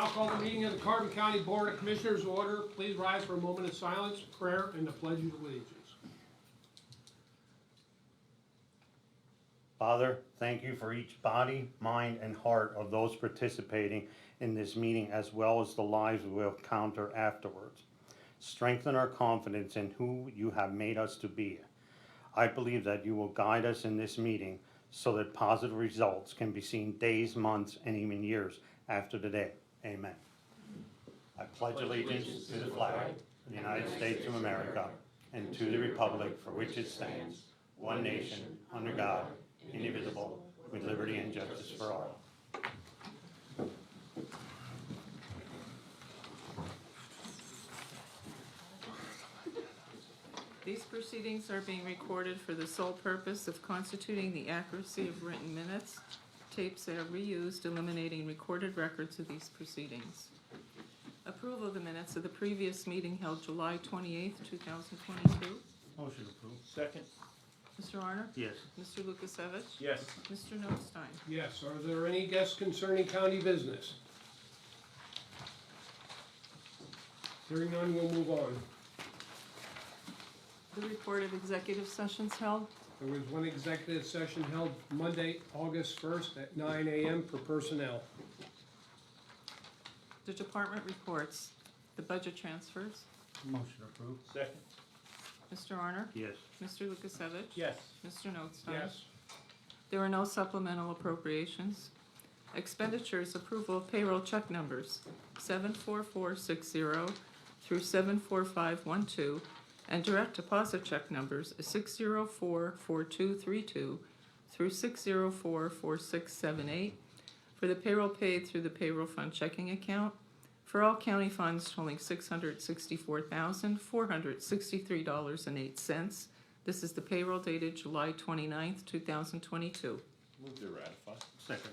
now call the meeting of the Carbon County Board of Commissioners to order. Please rise for a moment of silence, prayer, and the Pledge of Allegiance. Father, thank you for each body, mind, and heart of those participating in this meeting, as well as the lives we will encounter afterwards. Strengthen our confidence in who you have made us to be. I believe that you will guide us in this meeting so that positive results can be seen days, months, and even years after today. Amen. I pledge allegiance to the flag of the United States of America and to the republic for which it stands, one nation, under God, indivisible, with liberty and justice for all. These proceedings are being recorded for the sole purpose of constituting the accuracy of written minutes. Tapes are reused, eliminating recorded records of these proceedings. Approval of the minutes of the previous meeting held July 28th, 2022. Motion approved. Second? Mr. Arner? Yes. Mr. Lukasevich? Yes. Mr. Notstein? Yes, are there any guests concerning county business? Hearing none, we'll move on. The report of executive sessions held. There was one executive session held Monday, August 1st at 9 a.m. for personnel. The department reports. The budget transfers. Motion approved. Second? Mr. Arner? Yes. Mr. Lukasevich? Yes. Mr. Notstein? Yes, There are no supplemental appropriations. Expenditures, approval of payroll check numbers 74460 through 74512, and direct deposit check numbers 6044232 through 6044678 for the payroll paid through the payroll fund checking account for all county funds totaling $664,463.08. This is the payroll dated July 29th, 2022. Move to ratify. Second.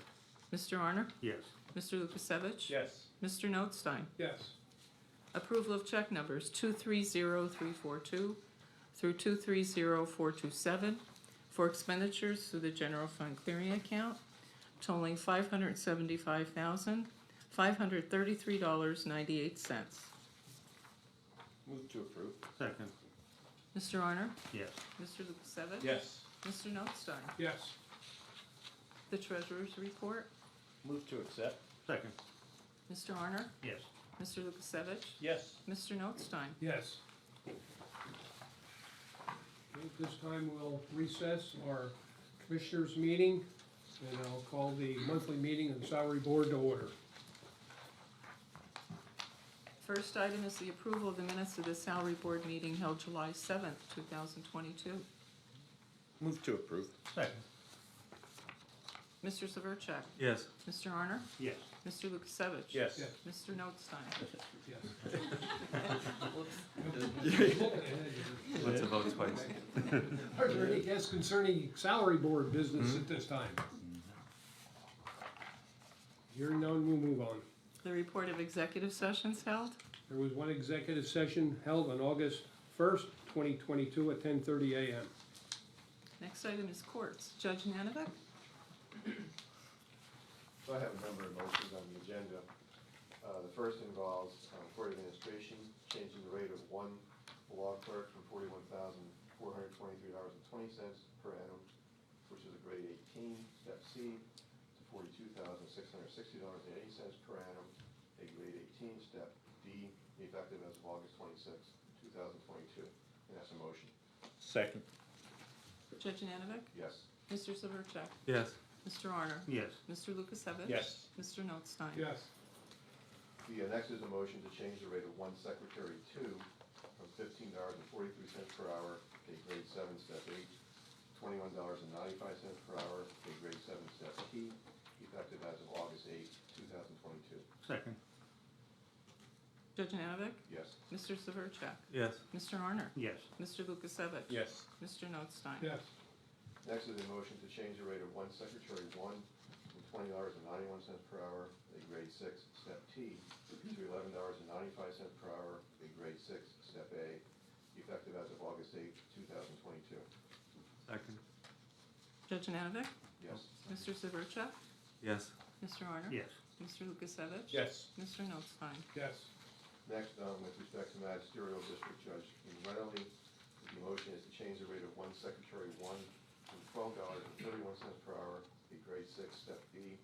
Mr. Arner? Yes. Mr. Lukasevich? Yes. Mr. Notstein? yes, Approval of check numbers 230342 through 230427 for expenditures through the general fund clearing account totaling $575,533.98. Move to approve. Second. Mr. Arner? Yes. Mr. Lukasevich? Yes. Mr. Notstein? yes, The treasurer's report. Move to accept. Second. Mr. Arner? Yes. Mr. Lukasevich? Yes. Mr. Notstein? yes. At this time, we'll recess our commissioners' meeting, and I'll call the monthly meeting of the salary board to order. First item is the approval of the minutes of the salary board meeting held July 7th, 2022. Move to approve. Second. Mr. Severcek? Yes. Mr. Arner? Yes. Mr. Lukasevich? Yes. Yes. Mr. Notstein? Yes. Let's vote twice. Are there any guests concerning salary board business at this time? Hearing none, we'll move on. The report of executive sessions held. There was one executive session held on August 1st, 2022 at 10:30 a.m. Next item is courts. Judge Nanovic? So I have a number of motions on the agenda. The first involves court administration, changing the rate of one law clerk from $41,423.20 per annum, which is a grade 18, step C, to $42,660.80 per annum, a grade 18, step D, effective as of August 26, 2022. And that's a motion. Second? Judge Nanovic? Yes. Mr. Severcek? Yes. Mr. Arner? Yes. Mr. Lukasevich? Yes. Mr. Notstein? Yes, The next is a motion to change the rate of one secretary two from $15.43 per hour, a grade 7, step 8, $21.95 per hour, a grade 7, step T, effective as of August 8, 2022. Second. Judge Nanovic? Yes. Mr. Severcek? Yes. Mr. Arner? Yes. Mr. Lukasevich? Yes. Mr. Notstein? yes, Next is a motion to change the rate of one secretary one from $20.91 per hour, a grade 6, step T, to $11.95 per hour, a grade 6, step A, effective as of August 8, 2022. Second. Judge Nanovic? Yes. Mr. Severcek? Yes. Mr. Arner? Yes. Mr. Lukasevich? Yes. Mr. Notstein? Yes. Next, with respect to magisterial district judge in Renly, the motion is to change the rate of one secretary one from $12.31 per hour, a grade 6, step B,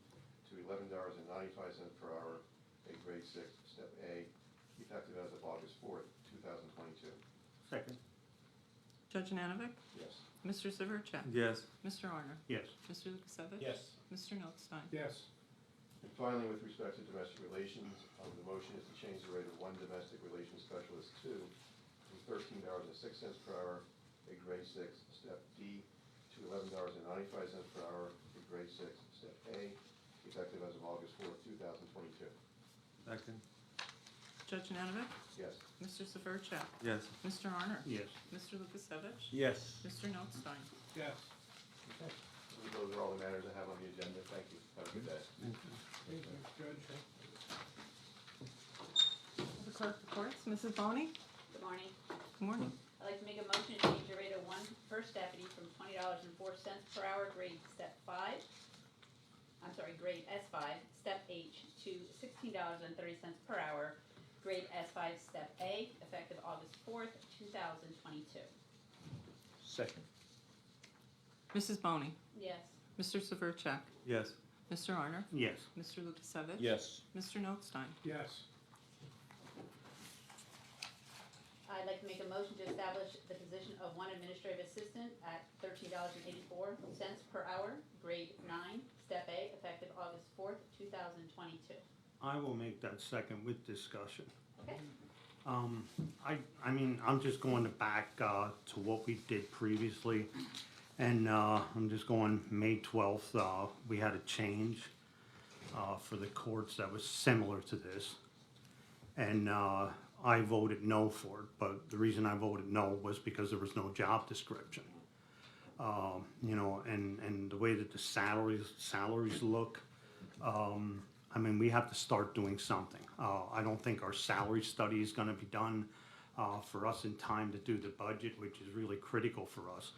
to $11.95 per hour, a grade 6, step A, effective as of August 4th, 2022. Second. Judge Nanovic? Yes. Mr. Severcek? Yes. Mr. Arner? Yes. Mr. Lukasevich? Yes. Mr. Notstein? Yes. And finally, with respect to domestic relations, the motion is to change the rate of one domestic relations specialist two from $13.06 per hour, a grade 6, step D, to $11.95 per hour, a grade 6, step A, effective as of August 4th, 2022. Second. Judge Nanovic? Yes. Mr. Severcek? Yes. Mr. Arner? Yes. Mr. Lukasevich? Yes. Mr. Notstein? Yes. Okay. Those are all the matters I have on the agenda. Thank you. Have a good day. Thank you, Judge. The clerk reports. Mrs. Boney? Good morning. Good morning. I'd like to make a motion to change the rate of one first deputy from $20.04 per hour, grade grade S5, step H, to $16.30 per hour, grade S5, step A, effective August 4th, 2022. Second. Mrs. Boney? Yes. Mr. Severcek? Yes. Mr. Arner? Yes. Mr. Lukasevich? Yes. Mr. Notstein? Yes. I'd like to make a motion to establish the position of one administrative assistant at $13.84 per hour, grade 9, step A, effective August 4th, 2022. I will make that second with discussion. Okay? I mean, I'm just going back to what we did previously. And I'm just going May 12th, we had a change for the courts that was similar to this. And I voted no for it, but the reason I voted no was because there was no job description. You know, and the way that the salaries look, I mean, we have to start doing something. I don't think our salary study is gonna be done for us in time to do the budget, which is really critical for us.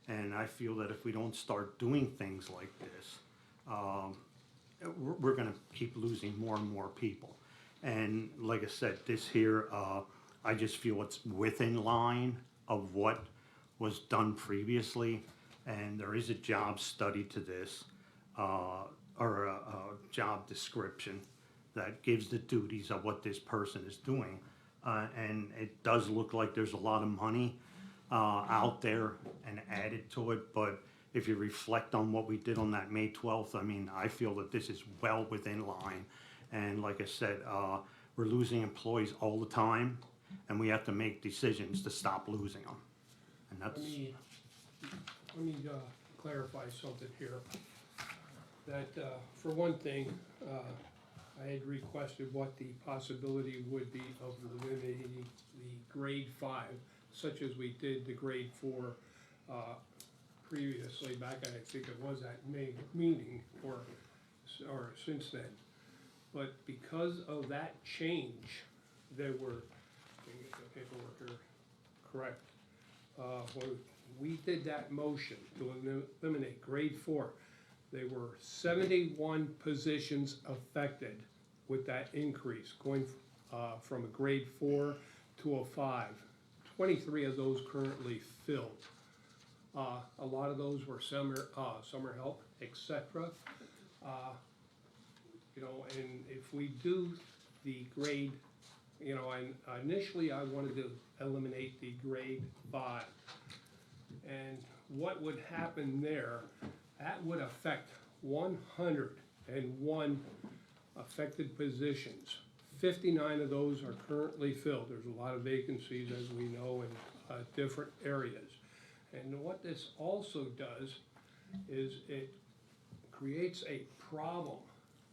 And I feel that if we don't start doing things like this, we're gonna keep losing more and more people. And like I said, this here, I just feel it's within line of what was done previously. And there is a job study to this, or a job description that gives the duties of what this person is doing. And it does look like there's a lot of money out there and added to it, but if you reflect on what we did on that May 12th, I mean, I feel that this is well within line. And like I said, we're losing employees all the time, and we have to make decisions to stop losing them. And that's, Let me clarify something here. That, for one thing, I had requested what the possibility would be of eliminating the grade 5, such as we did the grade 4 previously, back I think it was at May meeting, or since then. But because of that change, there were, let me get the paperwork here correct. When we did that motion to eliminate grade 4, there were 71 positions affected with that increase, going from a grade 4 to a 5. 23 of those currently filled. A lot of those were summer help, etc. You know, and if we do the grade, you know, initially I wanted to eliminate the grade 5. And what would happen there, that would affect 101 affected positions. 59 of those are currently filled. There's a lot of vacancies, as we know, in different areas. And what this also does is it creates a problem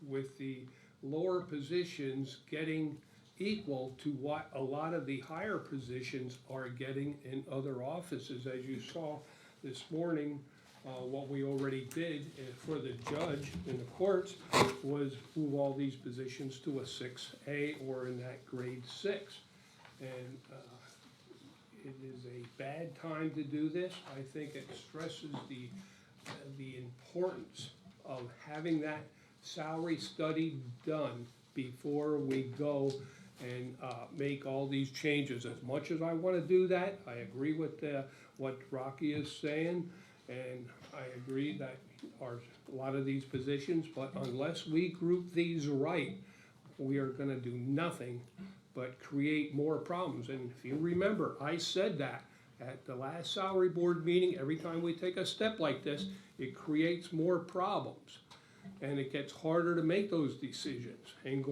with the lower positions getting equal to what a lot of the higher positions are getting in other offices. As you saw this morning, what we already did for the judge in the courts was move all these positions to a 6A or in that grade 6. And it is a bad time to do this. I think it stresses the importance of having that salary study done before we go and make all these changes. As much as I want to do that, I agree with what Rocky is saying, and I agree that a lot of these positions, but unless we group these right, we are gonna do nothing but create more problems. And if you remember, I said that at the last salary board meeting, every time we take a step like this, it creates more problems. And it gets harder to make those decisions. And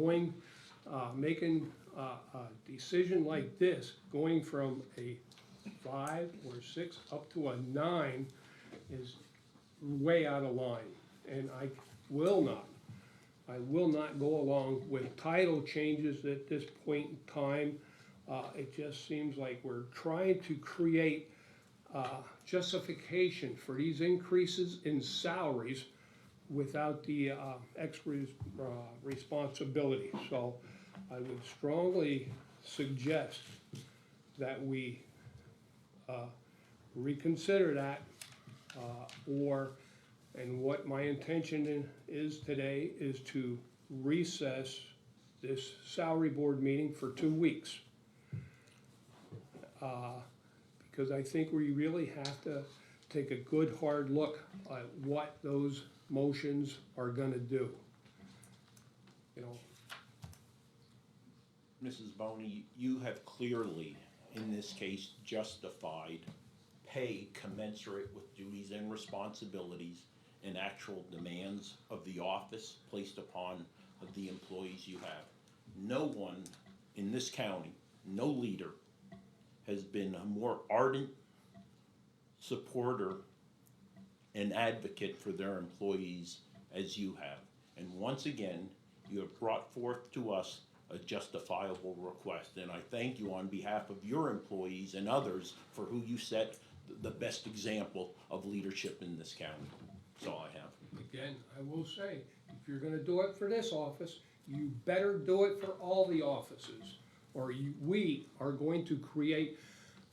making a decision like this, going from a 5 or 6 up to a 9 is way out of line. And I will not go along with title changes at this point in time. It just seems like we're trying to create justification for these increases in salaries without the extra responsibility. So I would strongly suggest that we reconsider that, and what my intention is today is to recess this salary board meeting for 2 weeks. Because I think we really have to take a good hard look at what those motions are gonna do. You know, Mrs. Boney, you have clearly, in this case, justified pay commensurate with duties and responsibilities and actual demands of the office placed upon the employees you have. No one in this county, no leader, has been a more ardent supporter and advocate for their employees as you have. And once again, you have brought forth to us a justifiable request. And I thank you on behalf of your employees and others for who you set the best example of leadership in this county. That's all I have. again, I will say, if you're gonna do it for this office, you better do it for all the offices. Or we are going to create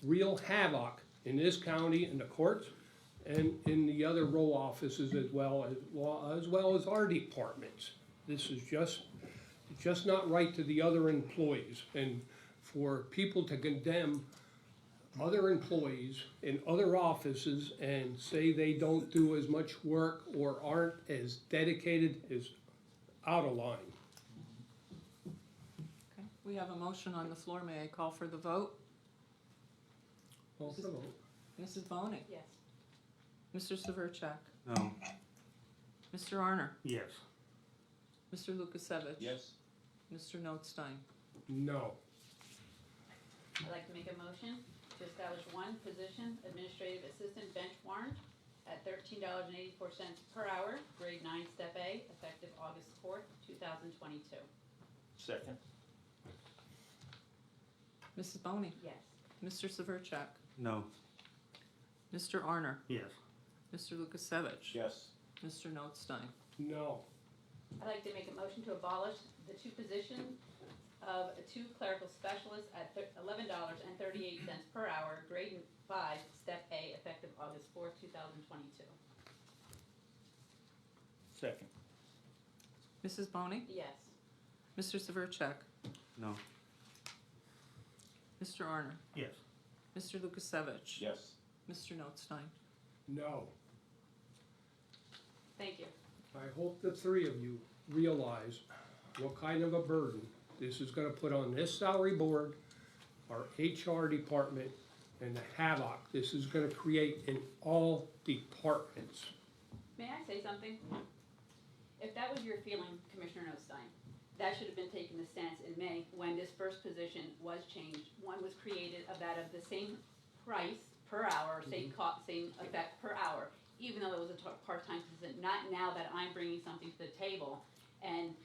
real havoc in this county, in the courts, and in the other row offices as well as our departments. This is just not right to the other employees, and for people to condemn other employees in other offices and say they don't do as much work or aren't as dedicated is out of line. Okay, we have a motion on the floor. May I call for the vote? Call for the vote. Mrs. Boney? Yes. Mr. Severcek? No. Mr. Arner? Yes. Mr. Lukasevich? Yes? Mr. Notstein? No. I'd like to make a motion to establish one position, administrative assistant bench warrant at $13.84 per hour, grade 9, step A, effective August 4th, 2022. Second? Mrs. Boney? Yes. Mr. Severcek? No. Mr. Arner? Yes. Mr. Lukasevich? Yes. Mr. Notstein? No. I'd like to make a motion to abolish the 2 positions of 2 clerical specialists at $11.38 per hour, grade 5, step A, effective August 4th, 2022. Second? Mrs. Boney? Yes. Mr. Severcek? No. Mr. Arner? Yes. Mr. Lukasevich? Yes. Mr. Notstein? No. Thank you. I hope the 3 of you realize what kind of a burden this is gonna put on this salary board, our HR department, and the havoc this is gonna create in all departments. May I say something? If that was your feeling, Commissioner Nostine, that should have been taken the stance in May when this first position was changed. One was created of that of the same price per hour, same cost, same effect per hour, even though it was a part-time position. Not now that I'm bringing something to the table and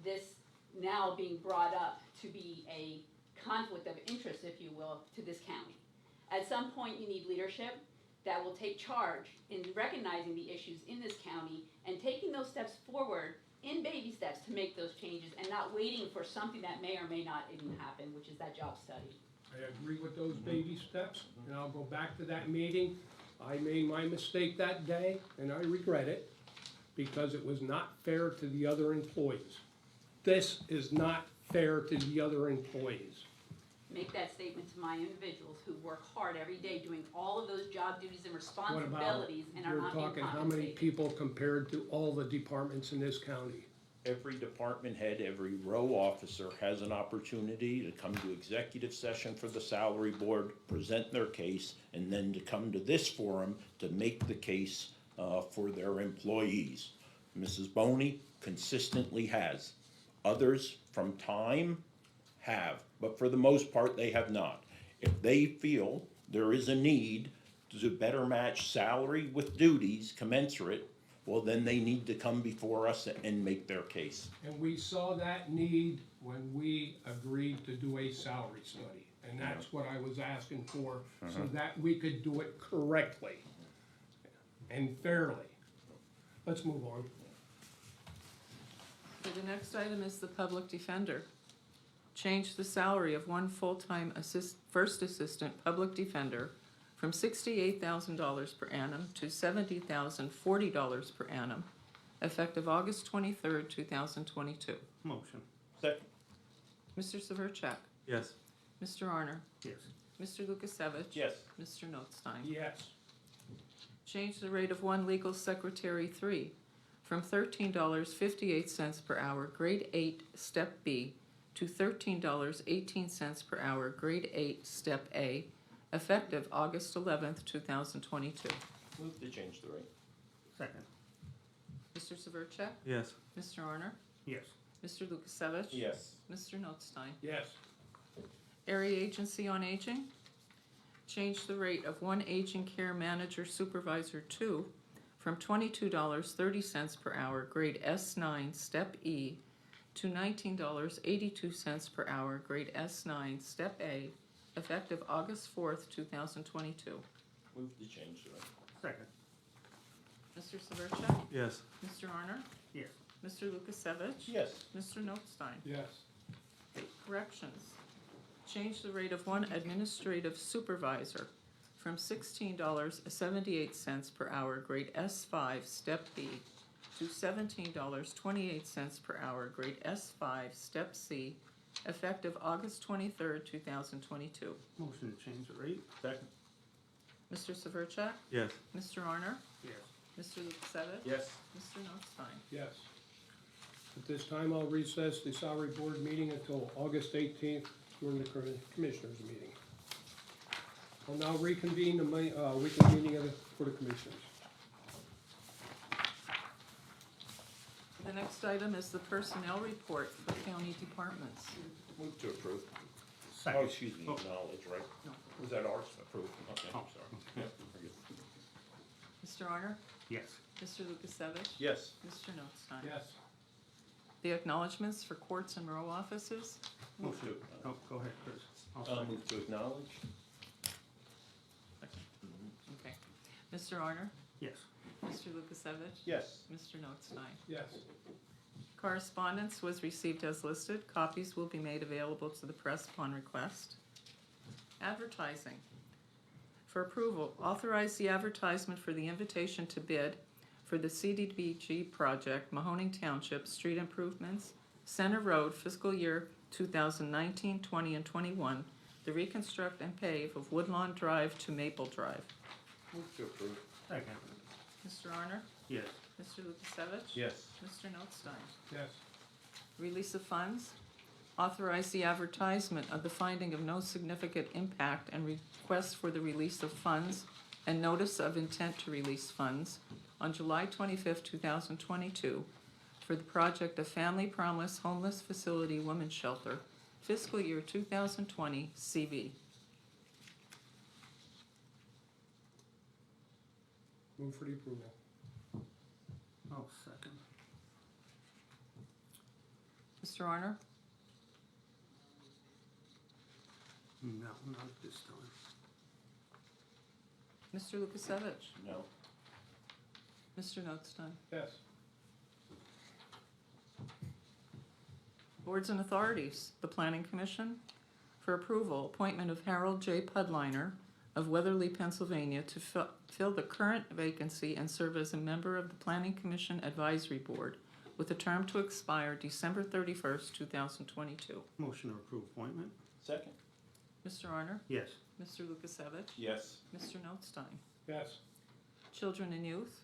this now being brought up to be a conflict of interest, if you will, to this county. At some point, you need leadership that will take charge in recognizing the issues in this county and taking those steps forward in baby steps to make those changes and not waiting for something that may or may not even happen, which is that job study. I agree with those baby steps, and I'll go back to that meeting. I made my mistake that day, and I regret it, because it was not fair to the other employees. This is not fair to the other employees. Make that statement to my individuals who work hard every day doing all of those job duties and What about, responsibilities and are we're not being talking how many compensated. people compared to all the departments in this county? Every department head, every row officer has an opportunity to come to executive session for the salary board, present their case, and then to come to this forum to make the case for their employees. Mrs. Boney consistently has. Others from time have, but for the most part, they have not. If they feel there is a need to better match salary with duties commensurate, well, then they need to come before us and make their case. And we saw that need when we agreed to do a salary study. And that's what I was asking for, so that we could do it correctly and fairly. Let's move on. Okay, the next item is the public defender. Change the salary of one full-time first assistant public defender from $68,000 per annum to $70,040 per annum, effective August 23rd, 2022. Motion. Second. Mr. Severcek? Yes. Mr. Arner? Yes. Mr. Lukasevich? Yes. Mr. Notstein? Yes. Change the rate of one legal secretary 3 from $13.58 per hour, grade 8, step B, to $13.18 per hour, grade 8, step A, effective August 11th, 2022. Move to change the rate. Second. Mr. Severcek? Yes. Mr. Arner? Yes. Mr. Lukasevich? Yes. Mr. Notstein? Yes. Area Agency on Aging, change the rate of one aging care manager supervisor 2 from $22.30 per hour, grade S9, step E, to $19.82 per hour, grade S9, step A, effective August 4th, 2022. Move to change the rate. Second. Mr. Severcek? Yes. Mr. Arner? Yes. Mr. Lukasevich? Yes. Mr. Notstein? Yes. Corrections. Change the rate of one administrative supervisor from $16.78 per hour, grade S5, step B, to $17.28 per hour, grade S5, step C, effective August 23rd, 2022. Motion to change the rate. Second. Mr. Severcek? Yes. Mr. Arner? Yes. Mr. Lukasevich? Yes. Mr. Notstein? Yes. At this time, I'll recess the salary board meeting until August 18th during the commissioners' meeting. I'll now reconvene the weekly meeting for the commissioners. The next item is the personnel report for county departments. Move to approve. Second. Oh, excuse me, acknowledge, right? No. Was that ours? Approved. Okay, Oh. sorry. Yeah, very good. Mr. Arner? Yes. Mr. Lukasevich? Yes. Mr. Notstein? Yes. The acknowledgements for courts and row offices. Move to, Oh, go ahead, Chris. move to acknowledge. Okay. Mr. Arner? Yes. Mr. Lukasevich? Yes. Mr. Notstein? Yes. Correspondence was received as listed. Copies will be made available to the press upon request. Advertising. For approval, authorize the advertisement for the invitation to bid for the CDBG project, Mahoning Township, street improvements, Center Road, fiscal year 2019, 20, and 21, the reconstruct and pave of Woodlawn Drive to Maple Drive. Move to approve. Second. Mr. Arner? Yes. Mr. Lukasevich? Yes. Mr. Notstein? Yes. Release of funds. Authorize the advertisement of the finding of no significant impact and request for the release of funds and notice of intent to release funds on July 25th, 2022 for the project of Family Promise Homeless Facility Women's Shelter, fiscal year 2020 CV. Move for the approval. Oh, second. Mr. Arner? No, not this time. Mr. Lukasevich? No. Mr. Notstein? Yes. Boards and authorities, the Planning Commission. For approval, appointment of Harold J. Pudliner, of Weatherly, Pennsylvania, to fill the current vacancy and serve as a member of the Planning Commission Advisory Board with a term to expire December 31st, 2022. Motion to approve appointment? Second. Mr. Arner? Yes. Mr. Lukasevich? Yes. Mr. Notstein? Yes. Children and Youth.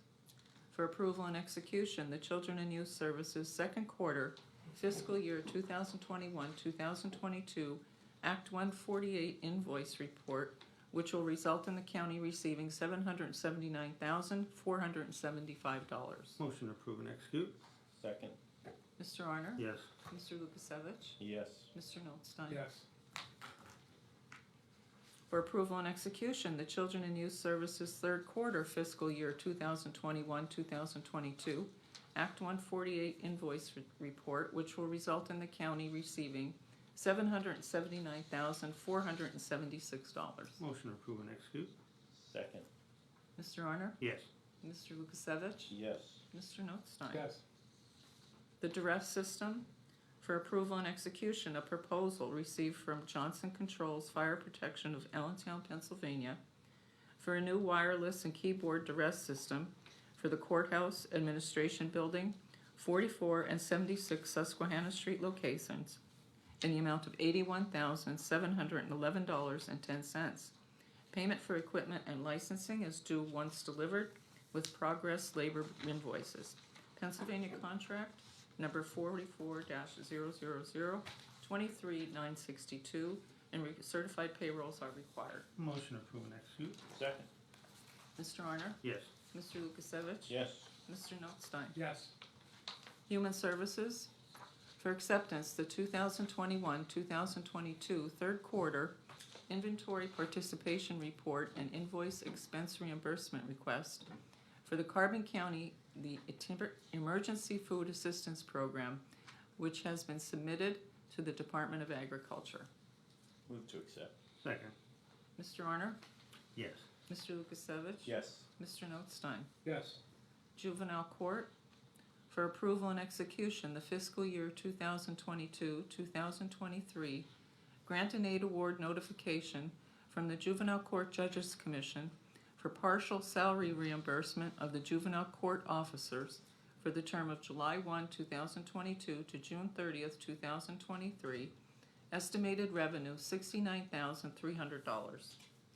For approval and execution, the Children and Youth Services second quarter fiscal year 2021-2022 Act 148 invoice report, which will result in the county receiving $779,475. Motion to approve and execute? Second. Mr. Arner? Yes. Mr. Lukasevich? Yes. Mr. Notstein? Yes. For approval and execution, the Children and Youth Services third quarter fiscal year 2021-2022 Act 148 invoice report, which will result in the county receiving $779,476. Motion to approve and execute? Second. Mr. Arner? Yes. Mr. Lukasevich? Yes. Mr. Notstein? Yes. The Duress System. For approval and execution, a proposal received from Johnson Controls Fire Protection of Allentown, Pennsylvania, for a new wireless and keyboard duress system for the courthouse administration building, 44 and 76 Susquehanna Street locations, in the amount of $81,711.10. Payment for equipment and licensing is due once delivered, with progress labor invoices. Pennsylvania contract number 44-000, 23,962, and certified payrolls are required. Motion to approve and execute? Second. Mr. Arner? Yes. Mr. Lukasevich? Yes. Mr. Notstein? Yes. Human Services. For acceptance, the 2021-2022 third quarter inventory participation report and invoice expense reimbursement request for the Carbon County Emergency Food Assistance Program, which has been submitted to the Department of Agriculture. Move to accept. Second? Mr. Arner? Yes. Mr. Lukasevich? Yes. Mr. Notstein? Yes. Juvenile Court. For approval and execution, the fiscal year 2022-2023 Grant and Aid Award notification from the Juvenile Court Judges Commission for partial salary reimbursement of the juvenile court officers for the term of July 1, 2022 to June 30th, 2023. Estimated revenue $69,300.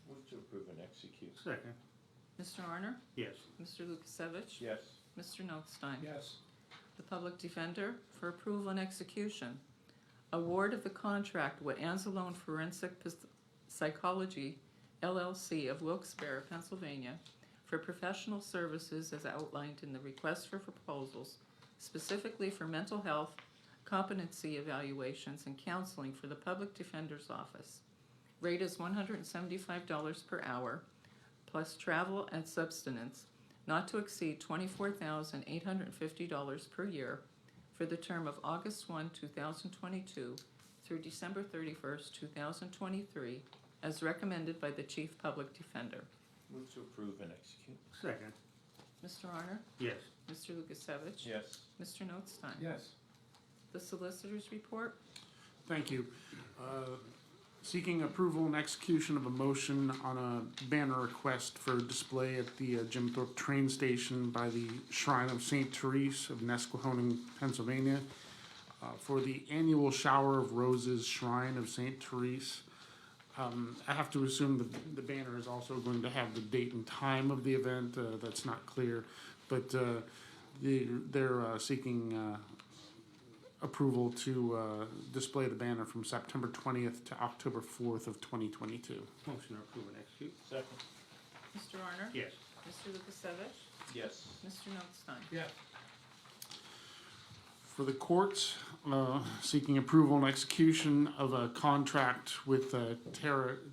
Move to approve and execute. Second? Mr. Arner? Yes. Mr. Lukasevich? Yes. Mr. Notstein? Yes. The Public Defender for approval and execution. Award of the contract with Anzalone Forensic Psychology LLC of Wilkes-Barre, Pennsylvania, for professional services as outlined in the request for proposals, specifically for mental health, competency evaluations, and counseling for the Public Defender's Office. Rate is $175 per hour, plus travel and subsistence, not to exceed $24,850 per year for the term of August 1, 2022 through December 31st, 2023, as recommended by the Chief Public Defender. Move to approve and execute. Second? Mr. Arner? Yes. Mr. Lukasevich? Yes. Mr. Notstein? Yes. The Solicitor's Report. Thank you. Seeking approval and execution of a motion on a banner request for display at the Jim Thorpe train station by the Shrine of St. Therese of Nesquehoning, Pennsylvania, for the annual Shower of Roses Shrine of St. Therese. I have to assume that the banner is also going to have the date and time of the event. That's not clear, but they're seeking approval to display the banner from September 20th to October 4th of 2022. Motion to approve and execute? Second. Mr. Arner? Yes. Mr. Lukasevich? Yes. Mr. Notstein? Yes. For the courts, seeking approval and execution of a contract with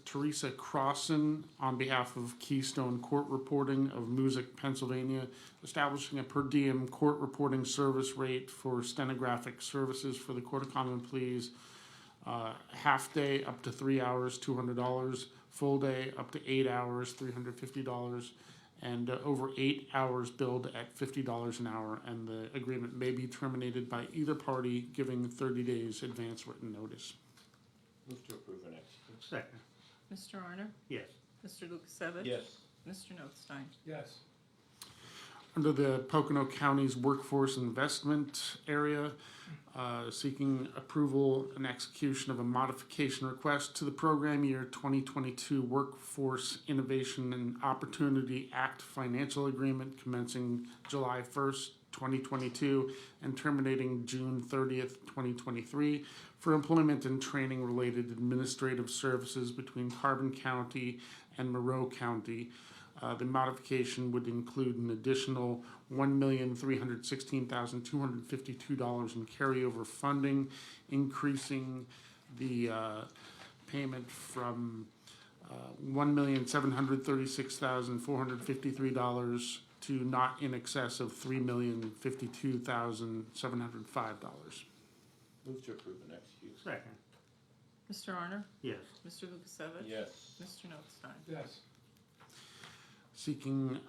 Teresa Crossan on behalf of Keystone Court Reporting of Moosic, Pennsylvania, establishing a per diem court reporting service rate for stenographic services for the Court of Common Pleas. Half day up to 3 hours, $200. Full day up to 8 hours, $350. And over 8 hours billed at $50 an hour, and the agreement may be terminated by either party giving 30 days advance written notice. Move to approve and execute. Second? Mr. Arner? Yes. Mr. Lukasevich? Yes. Mr. Notstein? Yes. Under the Pocono County's Workforce Investment Area, seeking approval and execution of a modification request to the program year 2022 Workforce Innovation and Opportunity Act Financial Agreement commencing July 1st, 2022 and terminating June 30th, 2023 for employment and training related administrative services between Carbon County and Monroe County. The modification would include an additional $1,316,252 in carryover funding, increasing the payment from $1,736,453 to not in excess of $3,052,705. Move to approve and execute. Second. Mr. Arner? Yes. Mr. Lukasevich? Yes. Mr. Notstein? Yes. Seeking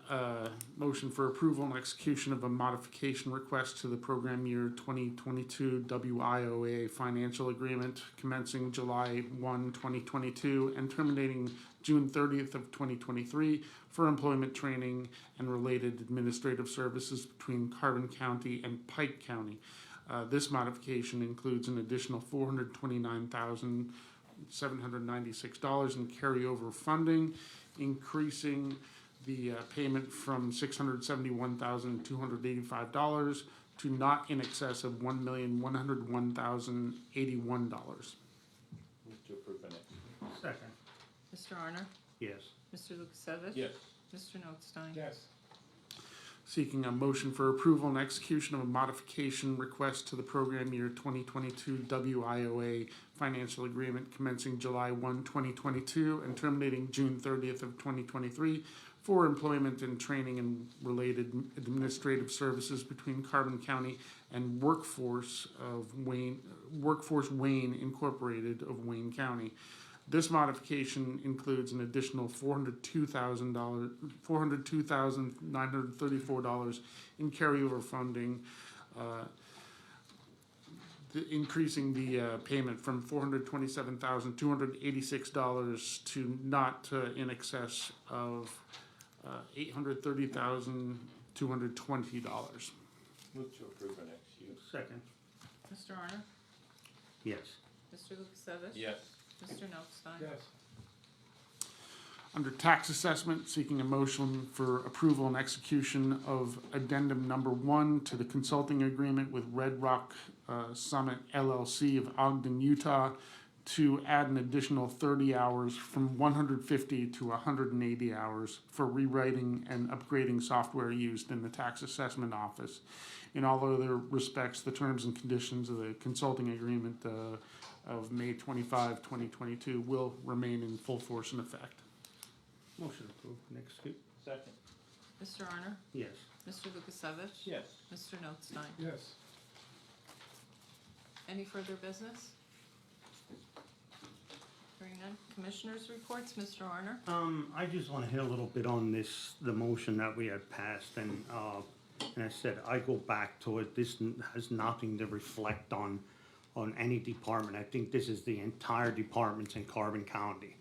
motion for approval and execution of a modification request to the program year 2022 WIOA financial agreement commencing July 1, 2022 and terminating June 30th of 2023 for employment training and related administrative services between Carbon County and Pike County. This modification includes an additional $429,796 in carryover funding, increasing the payment from $671,285 to not in excess of $1,101,081. Move to approve and execute. Second. Mr. Arner? Yes. Mr. Lukasevich? Yes. Mr. Notstein? Yes. Seeking a motion for approval and execution of a modification request to the program year 2022 WIOA financial agreement commencing July 1, 2022 and terminating June 30th of 2023 for employment and training and related administrative services between Carbon County and Workforce Wayne Incorporated of Wayne County. This modification includes an additional $402,934 in carryover funding, increasing the payment from $427,286 to not in excess of $830,220. Move to approve and execute. Second. Mr. Arner? Yes. Mr. Lukasevich? Yes. Mr. Notstein? Yes. Under tax assessment, seeking a motion for approval and execution of addendum number 1 to the consulting agreement with Red Rock Summit LLC of Ogden, Utah, to add an additional 30 hours from 150 to 180 hours for rewriting and upgrading software used in the tax assessment office. In all other respects, the terms and conditions of the consulting agreement of May 25, 2022 will remain in full force and effect. Motion approved and execute. Second. Mr. Arner? Yes. Mr. Lukasevich? Yes. Mr. Notstein? Yes. Any further business? Hearing none. Commissioners' reports, Mr. Arner? I just wanna hit a little bit on this, the motion that we had passed, and I said, I go back to it, this has nothing to reflect on any department. I think this is the entire departments in Carbon County.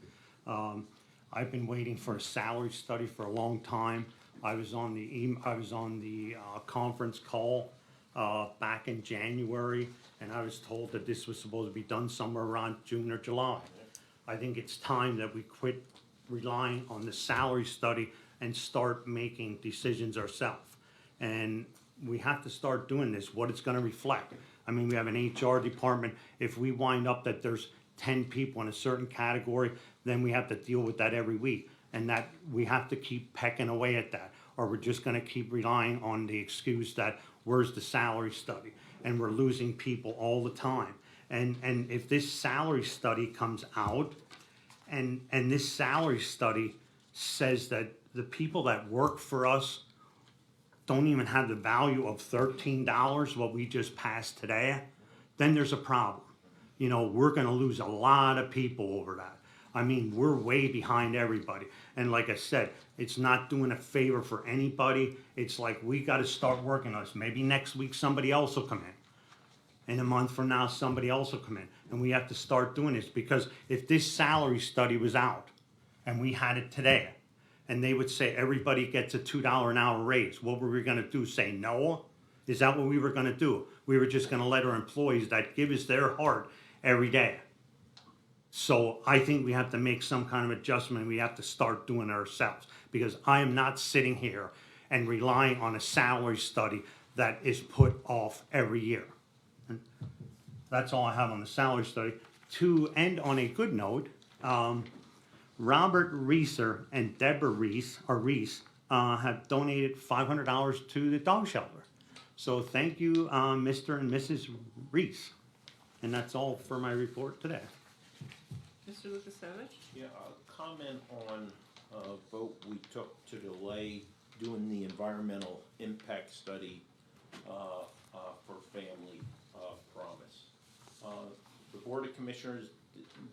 I've been waiting for a salary study for a long time. I was on the conference call back in January, and I was told that this was supposed to be done somewhere around June or July. I think it's time that we quit relying on the salary study and start making decisions ourselves. And we have to start doing this, what it's gonna reflect. I mean, we have an HR department. If we wind up that there's 10 people in a certain category, then we have to deal with that every week. And that, we have to keep pecking away at that, or we're just gonna keep relying on the excuse that, where's the salary study? And we're losing people all the time. And if this salary study comes out, and this salary study says that the people that work for us don't even have the value of $13, what we just passed today, then there's a problem. You know, we're gonna lose a lot of people over that. I mean, we're way behind everybody. And like I said, it's not doing a favor for anybody. It's like, we gotta start working on this. Maybe next week somebody else will come in. And a month from now, somebody else will come in. And we have to start doing this, because if this salary study was out and we had it today, and they would say everybody gets a $2 an hour raise, what were we gonna do, say no? Is that what we were gonna do? We were just gonna let our employees that give us their heart every day. So I think we have to make some kind of adjustment, we have to start doing it ourselves, because I am not sitting here and relying on a salary study that is put off every year. And that's all I have on the salary study. To end on a good note, Robert Reeser and Deborah Reese have donated $500 to the dog shelter. So thank you, Mr. and Mrs. Reese. And that's all for my report today. Mr. Lukasevich? Yeah, a comment on a vote we took to delay doing the environmental impact study for Family Promise. The Board of Commissioners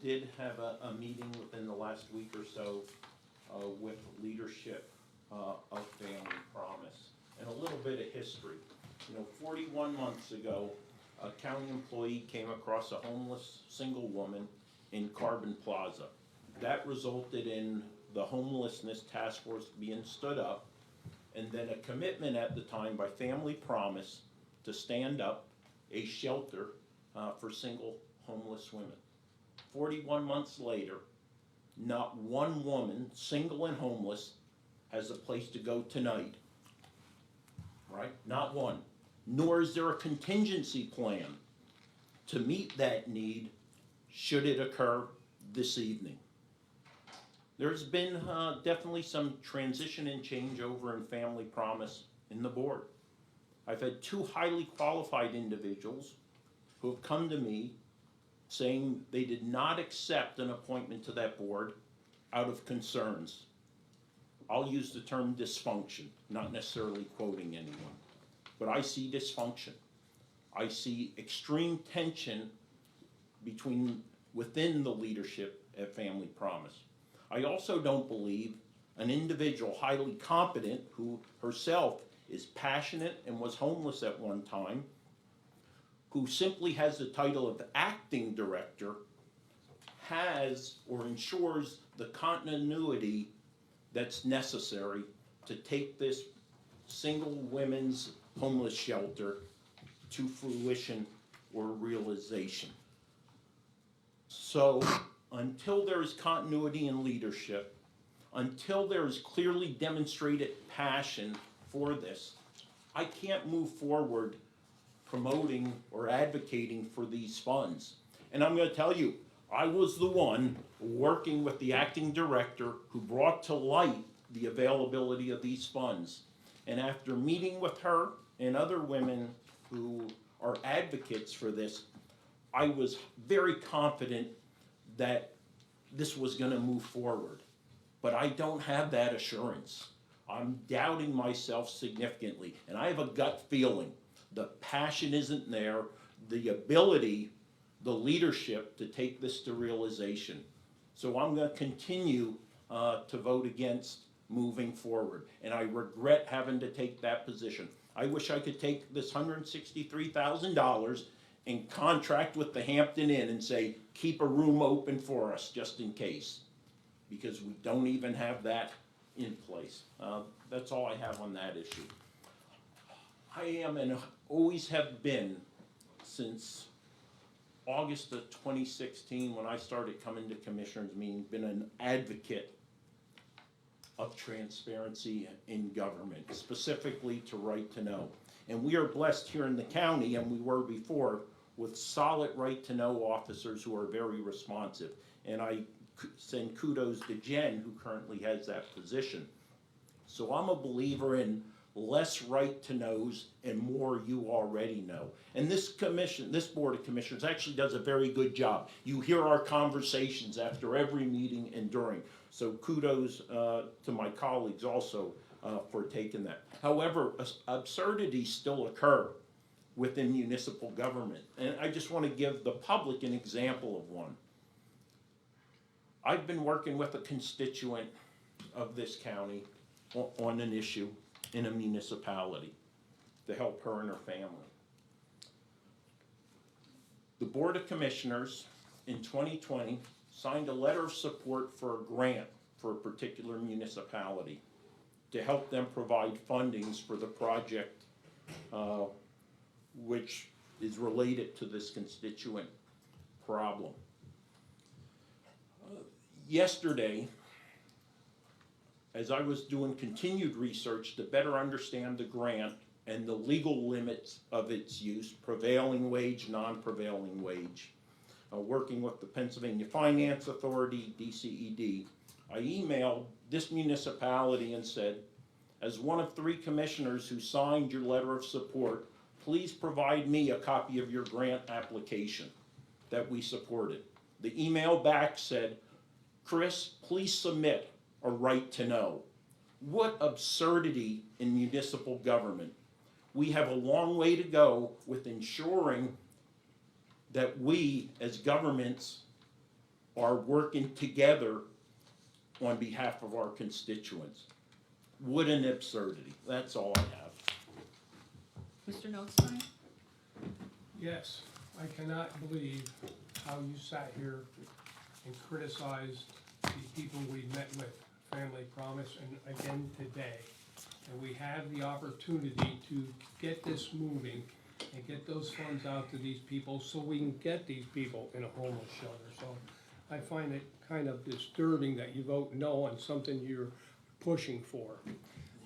did have a meeting within the last week or so with leadership of Family Promise. And a little bit of history. 41 months ago, a county employee came across a homeless single woman in Carbon Plaza. That resulted in the homelessness task force being stood up, and then a commitment at the time by Family Promise to stand up a shelter for single homeless women. 41 months later, not one woman, single and homeless, has a place to go tonight. Right? Not one. Nor is there a contingency plan to meet that need should it occur this evening. There's been definitely some transition and changeover in Family Promise in the board. I've had two highly qualified individuals who have come to me saying they did not accept an appointment to that board out of concerns. I'll use the term dysfunction, not necessarily quoting anyone, but I see dysfunction. I see extreme tension within the leadership at Family Promise. I also don't believe an individual highly competent who herself is passionate and was homeless at one time, who simply has the title of acting director, has or ensures the continuity that's necessary to take this single women's homeless shelter to fruition or realization. So until there is continuity in leadership, until there is clearly demonstrated passion for this, I can't move forward promoting or advocating for these funds. And I'm going to tell you, I was the one working with the acting director who brought to light the availability of these funds. And after meeting with her and other women who are advocates for this, I was very confident that this was going to move forward. But I don't have that assurance. I'm doubting myself significantly. And I have a gut feeling the passion isn't there, the ability, the leadership to take this to realization. So I'm going to continue to vote against moving forward. And I regret having to take that position. I wish I could take this $163,000 and contract with the Hampton Inn and say, keep a room open for us just in case. Because we don't even have that in place. That's all I have on that issue. I am and always have been since August of 2016 when I started coming to commissioners meetings, been an advocate of transparency in government, specifically to right to know. And we are blessed here in the county, and we were before, with solid right to know officers who are very responsive. And I send kudos to Jen, who currently has that position. So I'm a believer in less right to knows and more you already know. And this commission, this Board of Commissioners actually does a very good job. You hear our conversations after every meeting and during. So kudos to my colleagues also for taking that. However, absurdities still occur within municipal government. And I just want to give the public an example of one. I've been working with a constituent of this county on an issue in a municipality to help her and her family. The Board of Commissioners in 2020 signed a letter of support for a grant for a particular municipality to help them provide fundings for the project, which is related to this constituent problem. Yesterday, as I was doing continued research to better understand the grant and the legal limits of its use, prevailing wage, non-prevailing wage, working with the Pennsylvania Finance Authority, DCED, I emailed this municipality and said, as one of 3 commissioners who signed your letter of support, please provide me a copy of your grant application that we supported. The email back said, Chris, please submit a right to know. What absurdity in municipal government. We have a long way to go with ensuring that we as governments are working together on behalf of our constituents. What an absurdity. That's all I have. Mr. Notstein? Yes, I cannot believe how you sat here and criticized the people we met with, Family Promise, and again today. And we have the opportunity to get this moving and get those funds out to these people so we can get these people in a homeless shelter. So I find it kind of disturbing that you vote no on something you're pushing for.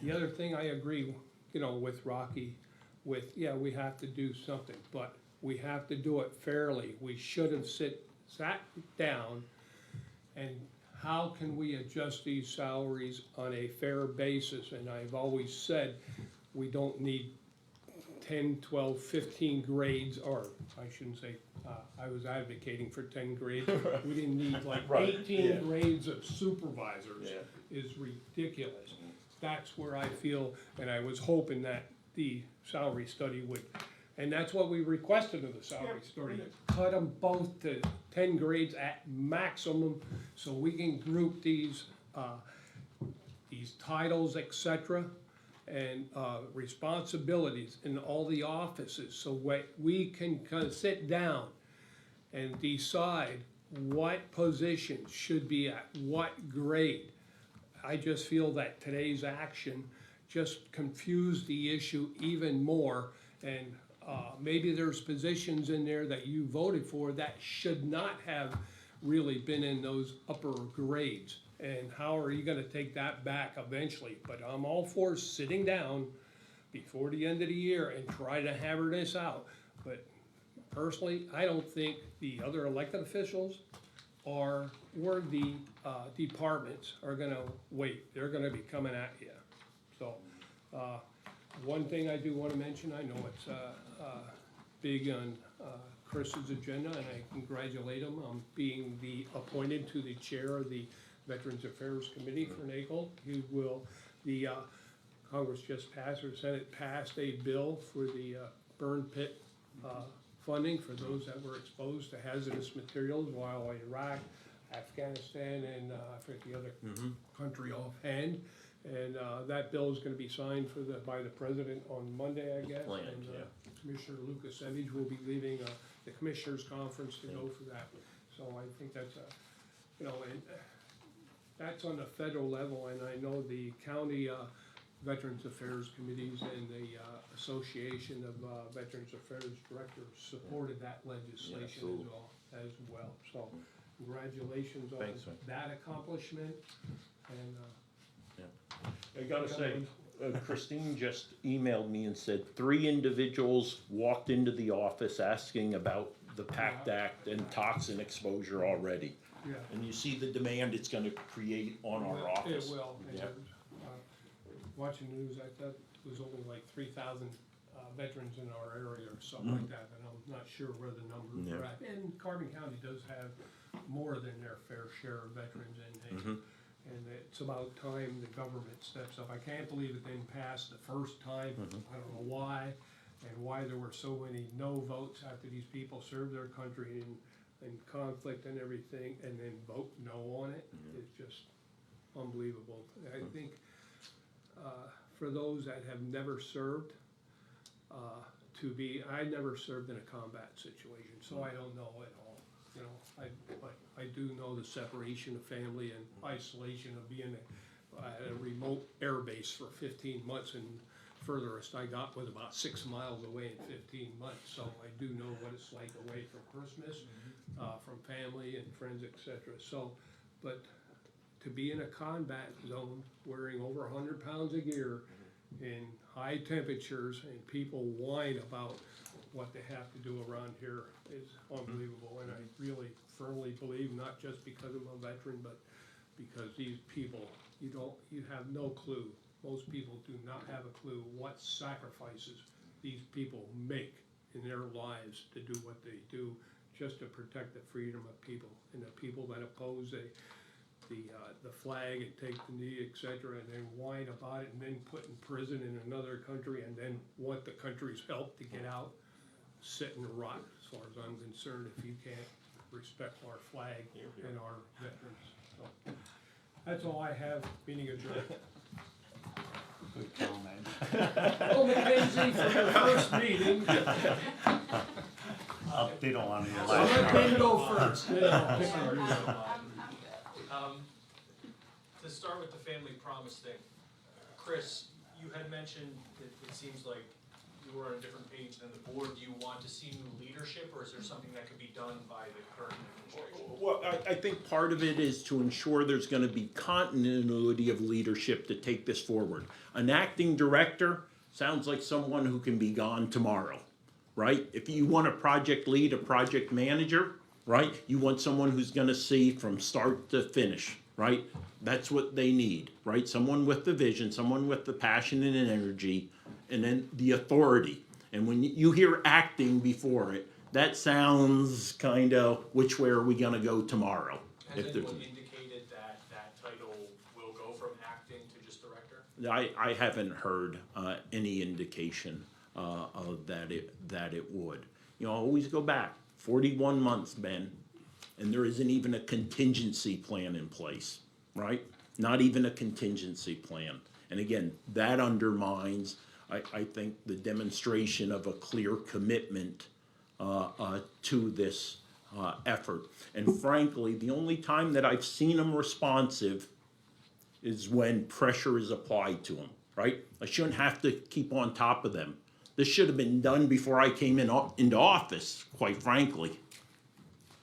The other thing I agree, with Rocky, yeah, we have to do something, but we have to do it fairly. We should have sat down and how can we adjust these salaries on a fair basis? And I've always said, we don't need 10, 12, 15 grades, or I shouldn't say, I was advocating for 10 grades. We didn't need like 18 grades of supervisors. Is ridiculous. That's where I feel, and I was hoping that the salary study would, and that's what we requested of the salary study. Cut them both to 10 grades at maximum, so we can group these titles, etc., and responsibilities in all the offices, so we can kind of sit down and decide what position should be at what grade. I just feel that today's action just confused the issue even more, and maybe there's positions in there that you voted for that should not have really been in those upper grades. And how are you gonna take that back eventually? But I'm all for sitting down before the end of the year and try to hammer this out. But personally, I don't think the other elected officials or the departments are gonna wait. They're gonna be coming at you. So, one thing I do wanna mention, I know it's big on Chris's agenda, and I congratulate him on being appointed to the chair of the Veterans Affairs Committee for NACO. The Congress just passed, or Senate passed a bill for the burn pit funding for those that were exposed to hazardous materials while Iraq, Afghanistan, and I forget the other country offhand. And that bill is gonna be signed by the president on Monday, I guess. Planned, And yeah. Commissioner Lukasevich will be leaving the commissioners' conference to go for that. So I think that's and that's on the federal level, and I know the county Veterans Affairs Committees and the Association of Veterans Affairs Directors supported that legislation as well. So congratulations on Thanks, man. that accomplishment, and I gotta say, Christine just emailed me and said 3 individuals walked into the office asking about the PACT Act and toxin exposure already. yeah. And you see the demand it's gonna create on our office. It will. And, Yeah. watching the news, I thought it was only like 3,000 veterans in our area or something like that, and I'm not sure where the numbers are at. And Carbon County does have more than their fair share of veterans in. And it's about time the government steps up. I can't believe it didn't pass the first time. I don't know why, and why there were so many no votes after these people served their country in conflict and everything, and then vote no on it. It's just unbelievable. I think for those that have never served, I never served in a combat situation, so I don't know at all. you know, but I do know the separation of family and isolation of being at a remote air base for 15 months, and furthest I got was about 6 miles away in 15 months, so I do know what it's like away from Christmas, from family and friends, etc. So, but to be in a combat zone, wearing over 100 pounds of gear in high temperatures, and people whine about what they have to do around here is unbelievable, and I really firmly believe, not just because I'm a veteran, but because these people, you have no clue. Most people do not have a clue what sacrifices these people make in their lives to do what they do, just to protect the freedom of people. And the people that oppose the flag and take the knee, et cetera, and then whine about it and then put in prison in another country and then want the country's help to get out, sit and rot, as far as I'm concerned, if you can't respect our flag and our veterans. So, that's all I have, meeting adjourned. Good comment. Well, Mackenzie, for your first meeting, I'll diddle on the so let election. Ben go first, then I'll pick on you. To start with the family promise thing, Chris, you had mentioned that it seems like you were on a different page than the board. Do you want to see new leadership, or is there something that could be done by the current administration? Well, I think part of it is to ensure there's gonna be continuity of leadership to take this forward. An acting director sounds like someone who can be gone tomorrow, right? If you want a project lead, a project manager, right? You want someone who's gonna see from start to finish, right? That's what they need, right? Someone with the vision, someone with the passion and energy, and then the authority. And when you hear acting before it, that sounds kind of, which way are we gonna go tomorrow? Has If there- anyone indicated that that title will go from acting to just director? I haven't heard any indication of that it would. You know, always go back, 41 months, Ben, and there isn't even a contingency plan in place, right? Not even a contingency plan. And again, that undermines, I think, the demonstration of a clear commitment to this effort. And frankly, the only time that I've seen them responsive is when pressure is applied to them, right? I shouldn't have to keep on top of them. This should have been done before I came into office, quite frankly.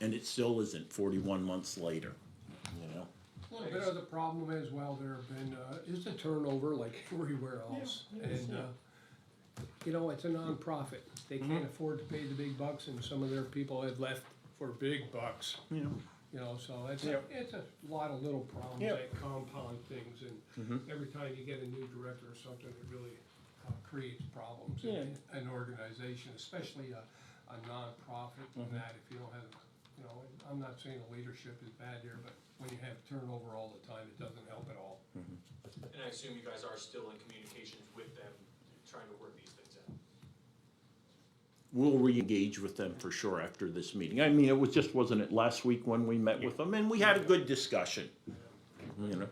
And it still isn't 41 months later, you know? A little bit of the problem as well, there have been, is the turnover like everywhere else. And, you know, it's a nonprofit. They can't afford to pay the big bucks, and some of their people have left for big bucks. Yeah. You know, so it's a lot of little problems Yeah. that compound things, and every time you get a new director or something, it really creates problems in an organization, especially a nonprofit, and that if you don't have, you know, I'm not saying the leadership is bad here, but when you have turnover all the time, it doesn't help at all. And I assume you guys are still in communications with them, trying to work these things out. We'll re-engage with them for sure after this meeting. I mean, wasn't it last week when we met with them, and we had a good discussion, you know?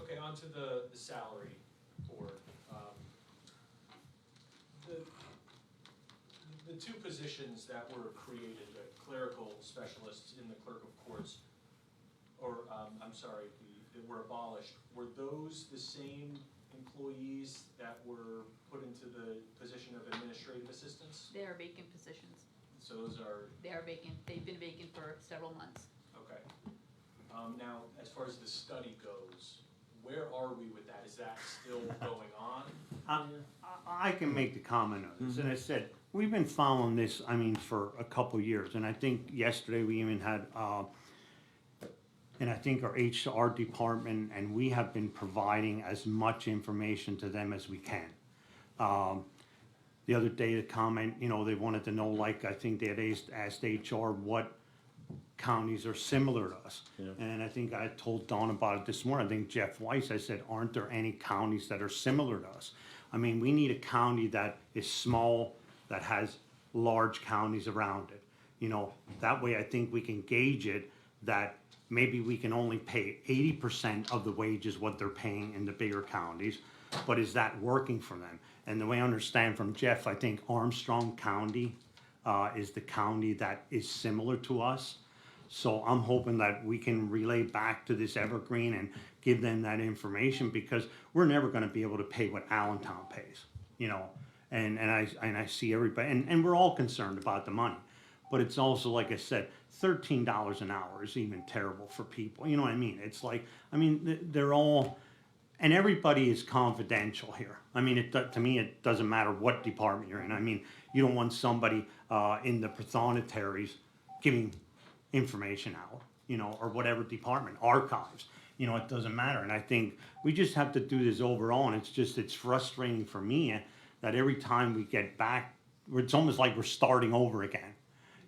Okay, on to the salary board. The two positions that were created, the clerical specialists in the clerk of courts, or, that were abolished, were those the same employees that were put into the position of administrative assistants? They are vacant positions. So those are, They are vacant. They've been vacant for several months. okay. Now, as far as the study goes, where are we with that? Is that still going on? I can make the comment on this, and I said, we've been following this, I mean, for a couple years, and I think yesterday we even had, and I think our HR department, and we have been providing as much information to them as we can. The other day, the comment, you know, they wanted to know, like, I think they had asked HR what counties are similar to us. Yeah. And I think I told Dawn about it this morning. I think Jeff Weiss, I said, aren't there any counties that are similar to us? I mean, we need a county that is small, that has large counties around it. You know, that way I think we can gauge it, that maybe we can only pay 80% of the wages what they're paying in the bigger counties, but is that working for them? And the way I understand from Jeff, I think Armstrong County is the county that is similar to us. So I'm hoping that we can relay back to this Evergreen and give them that information, because we're never gonna be able to pay what Allentown pays, you know? And I see everybody, and we're all concerned about the money. But it's also, like I said, $13 an hour is even terrible for people, you know what I mean? It's like, I mean, they're all, and everybody is confidential here. I mean, to me, it doesn't matter what department you're in. I mean, you don't want somebody in the pathonetaries giving information out, you know, or whatever department, archives, you know, it doesn't matter. And I think we just have to do this overall, and it's frustrating for me that every time we get back, it's almost like we're starting over again,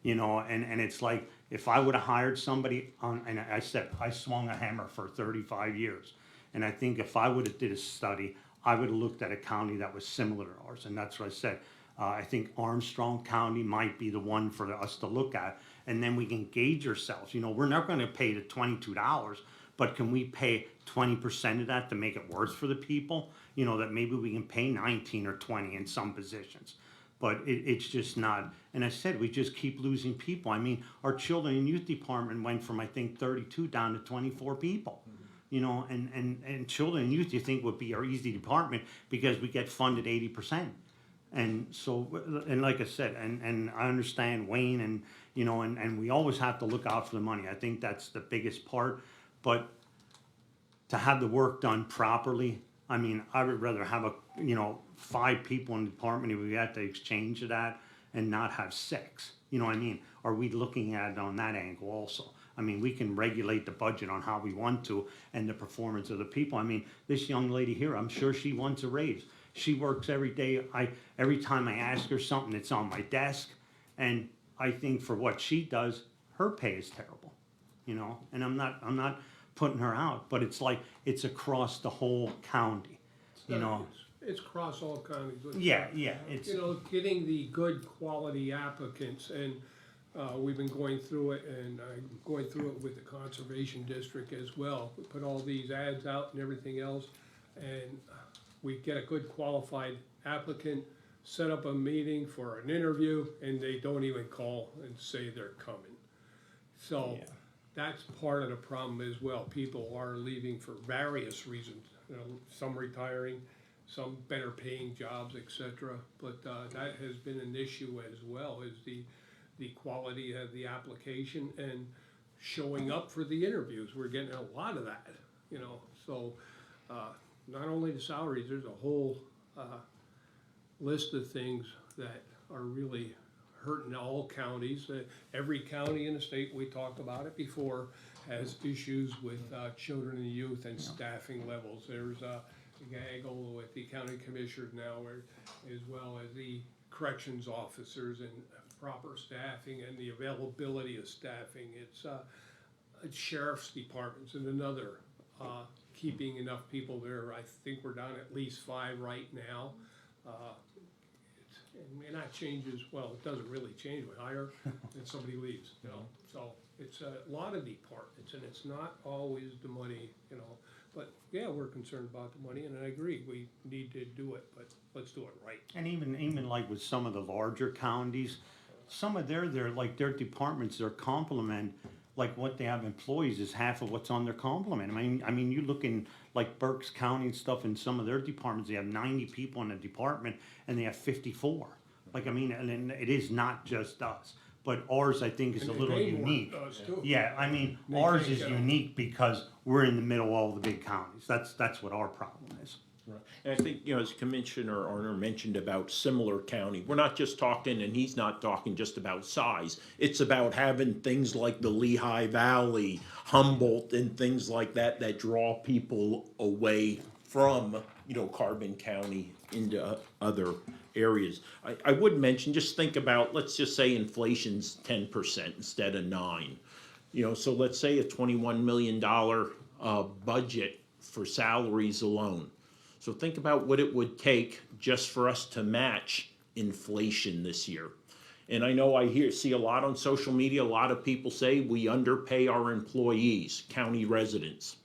you know, and it's like, if I would have hired somebody on, and I said, I swung a hammer for 35 years. And I think if I would have did a study, I would have looked at a county that was similar to ours. And that's what I said. I think Armstrong County might be the one for us to look at. And then we can gauge ourselves. You know, we're not going to pay the $22, but can we pay 20% of that to make it worse for the people? You know, that maybe we can pay 19 or 20 in some positions. But it's just not. And I said, we just keep losing people. I mean, our children and youth department went from, I think, 32 down to 24 people. You know, and children and youth, you think would be our easy department because we get funded 80%. And so, and like I said, and I understand Wayne, and, you know, and we always have to look out for the money. I think that's the biggest part. But to have the work done properly, I mean, I would rather have 5 people in the department if we had to exchange that and not have 6. You know what I mean? Are we looking at it on that angle also? I mean, we can regulate the budget on how we want to and the performance of the people. I mean, this young lady here, I'm sure she wants a raise. She works every day. Every time I ask her something, it's on my desk. And I think for what she does, her pay is terrible, you know? And I'm not putting her out, but it's like, it's across the whole county, you know? It's across all counties. Yeah, it's, You know, getting the good quality applicants, and we've been going through it, and I'm going through it with the Conservation District as well. We put all these ads out and everything else, and we get a good qualified applicant, set up a meeting for an interview, and they don't even call and say they're coming. So Yeah. that's part of the problem as well. People are leaving for various reasons, you know, some retiring, some better paying jobs, etc. But that has been an issue as well, is the quality of the application and showing up for the interviews. We're getting a lot of that, you know. So not only the salaries, there's a whole list of things that are really hurting all counties. Every county in the state, we talked about it before, has issues with children and youth and staffing levels. There's a gaggle with the county commissioners now, as well as the corrections officers, and proper staffing and the availability of staffing. It's sheriff's departments and another, keeping enough people there. I think we're down at least 5 right now. And that changes, well, it doesn't really change. We hire and somebody leaves, you know. So it's a lot of departments, and it's not always the money, you know. But yeah, we're concerned about the money, and I agree, we need to do it, but let's do it right. and even like with some of the larger counties, some of their departments, their complement, like what they have employees is half of what's on their complement. I mean, you look in like Berks County and stuff, in some of their departments, they have 90 people in a department and they have 54. Like, I mean, and it is not just us, but ours, I think, is a And little they work unique. us too. Yeah, I mean, They ours take is care of it. unique because we're in the middle of all the big counties. That's what our problem is. Right. And I think, you know, as Commissioner Arner mentioned about similar county, we're not just talking, and he's not talking just about size. It's about having things like the Lehigh Valley, Humboldt, and things like that that draw people away from, you know, Carbon County into other areas. I would mention, just think about, let's just say inflation's 10% instead of 9%. You know, so let's say a $21 million budget for salaries alone. So think about what it would take just for us to match inflation this year. And I know see a lot on social media, a lot of people say we underpay our employees, county residents.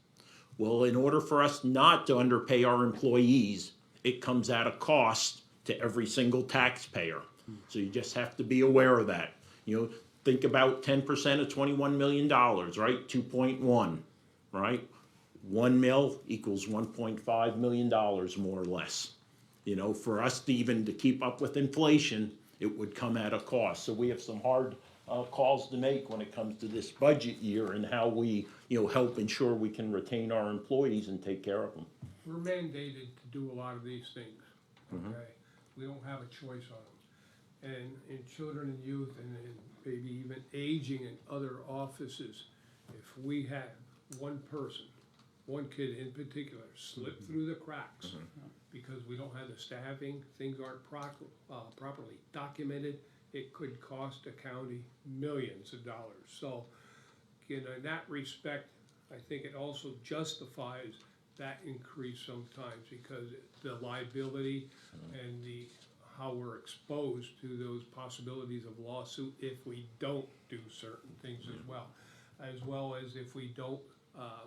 Well, in order for us not to underpay our employees, it comes at a cost to every single taxpayer. So you just have to be aware of that. You know, think about 10% of $21 million, right? 2.1, right? 1 mil equals $1.5 million more or less. You know, for us to even to keep up with inflation, it would come at a cost. So we have some hard calls to make when it comes to this budget year and how we, you know, help ensure we can retain our employees and take care of them. We're mandated to do a lot of these things, okay? We don't have a choice on them. And in children and youth and maybe even aging in other offices, if we have one person, one kid in particular, slip through the cracks because we don't have the staffing, things aren't properly documented, it could cost the county millions of dollars. So, you know, in that respect, I think it also justifies that increase sometimes because the liability and how we're exposed to those possibilities of lawsuit if we don't do certain things as well as if we don't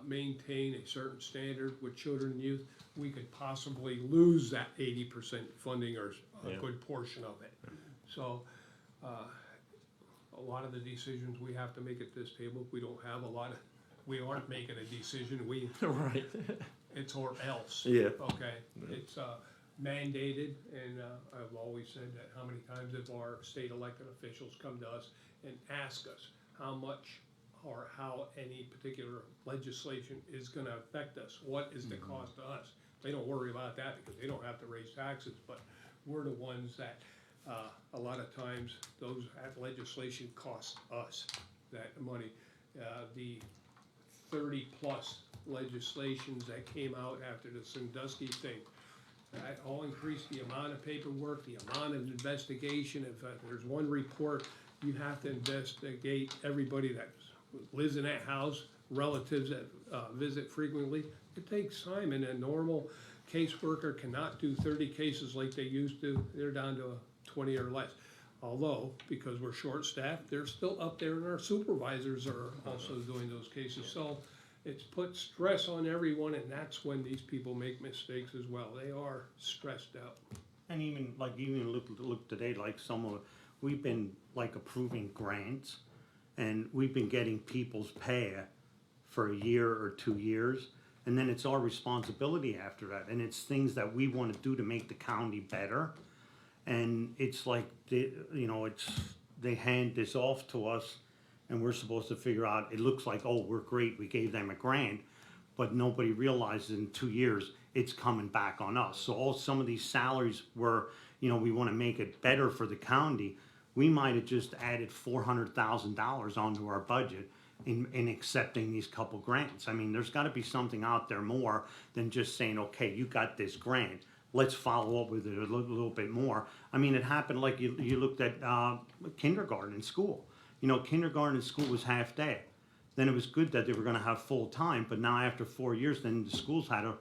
maintain a certain standard with children and youth, we could possibly lose that 80% funding or a good portion of it. So, a lot of the decisions we have to make at this table, we aren't making a decision, Right. it's or else. Yeah. Okay, it's mandated, and I've always said that how many times have our state elected officials come to us and ask us how much or how any particular legislation is gonna affect us, what is the cost to us? They don't worry about that because they don't have to raise taxes, but we're the ones that, a lot of times, that legislation costs us that money. The 30-plus legislations that came out after the Sandusky thing, that all increased the amount of paperwork, the amount of investigation. If there's one report, you have to investigate everybody that lives in that house, relatives that visit frequently. It takes time, and a normal caseworker cannot do 30 cases like they used to. They're down to 20 or less. Although, because we're short-staffed, they're still up there, and our supervisors are also doing those cases. So it's put stress on everyone, and that's when these people make mistakes as well. They are stressed out. And even look today, like we've been like approving grants, and we've been getting people's pay for a year or 2 years, and then it's our responsibility after that, and it's things that we want to do to make the county better, and it's like they hand this off to us, and we're supposed to figure out. It looks like, oh, we're great, we gave them a grant, but nobody realizes in 2 years it's coming back on us. So some of these salaries were, we want to make it better for the county. We might have just added $400,000 onto our budget in accepting these couple grants. I mean, there's got to be something out there more than just saying, okay, you got this grant, let's follow up with it a little bit more. I mean, it happened like you looked at kindergarten in school. Kindergarten in school was half day. Then it was good that they were going to have full time, but now after 4 years, then the schools had to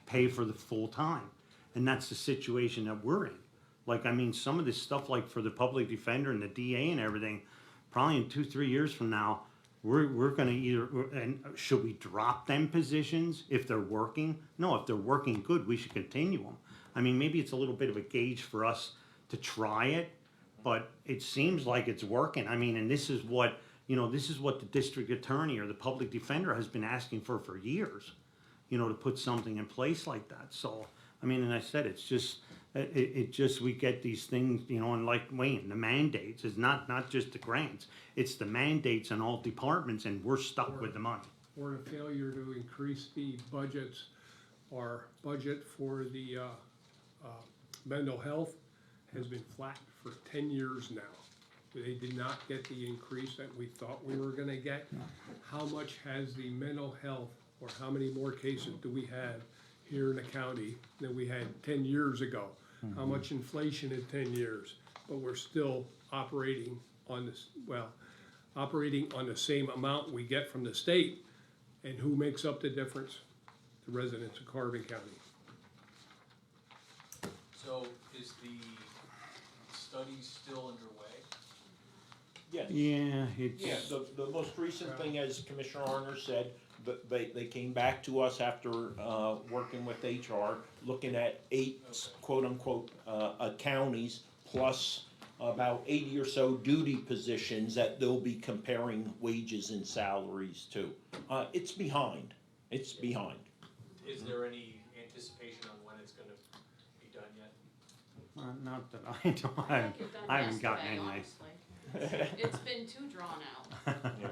pay for the full time. And that's the situation that we're in. Like, I mean, some of this stuff, like for the public defender and the DA and everything, probably in 2-3 years from now, we're going to and should we drop them positions if they're working? No, if they're working good, we should continue them. I mean, maybe it's a little bit of a gauge for us to try it, but it seems like it's working. I mean, and this is what the district attorney or the public defender has been asking for years, to put something in place like that. So, I mean, and I said, it's just, we get these things, and like Wayne, the mandates is not just the grants, it's the mandates in all departments, and we're stuck with the money. Or the failure to increase the budgets, our budget for the mental health has been flat for 10 years now. They did not get the increase that we thought we were gonna get. How much has the mental health, or how many more cases do we have here in the county than we had 10 years ago? How much inflation in 10 years? But we're still operating on the same amount we get from the state. And who makes up the difference? The residents of Carbon County. So is the study still underway? Yes. Yeah, Yeah, the most recent thing, as Commissioner Arner said, they came back to us after working with HR, looking at 8 quote-unquote counties plus about 80 or so duty positions that they'll be comparing wages and salaries to. It's behind. It's behind. Is there any anticipation on when it's gonna be done yet? Not that I know, I think you're done I haven't gotten yesterday, any. honestly. It's been too drawn out,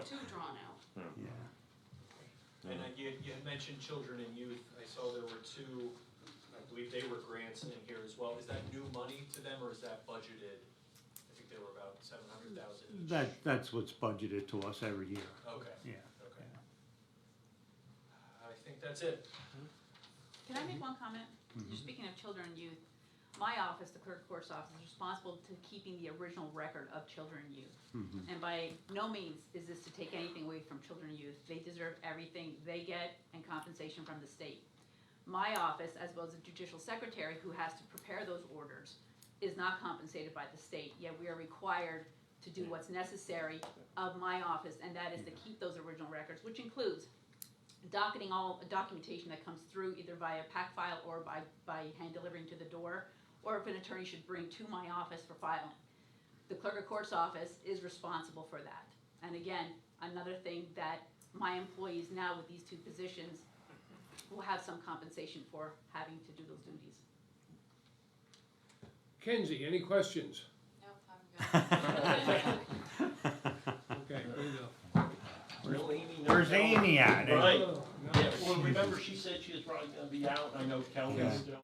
too drawn out. Yeah. And you had mentioned children and youth, I saw there were two, I believe they were grants in here as well. Is that new money to them or is that budgeted? I think they were about 700,000 each. That's what's budgeted to us every year, Okay, yeah. okay. I think that's it. Can I make one comment? You're speaking of children and youth. My office, the clerk of courts office, is responsible to keeping the original record of children and youth. And by no means is this to take anything away from children and youth. They deserve everything they get and compensation from the state. My office, as well as the judicial secretary who has to prepare those orders, is not compensated by the state, yet we are required to do what's necessary of my office, and that is to keep those original records, which includes docketing all documentation that comes through either via pack file or by hand delivering to the door, or if an attorney should bring to my office for filing. The clerk of court's office is responsible for that. And again, another thing that my employees now with these two positions will have some compensation for having to do those duties. Kenzie, any questions? Nope, I'm good. Okay, here you go. Where's Amy at? Right. Oh, Yeah, nice. well, remember she said she was probably gonna be out, I know Kelly's still.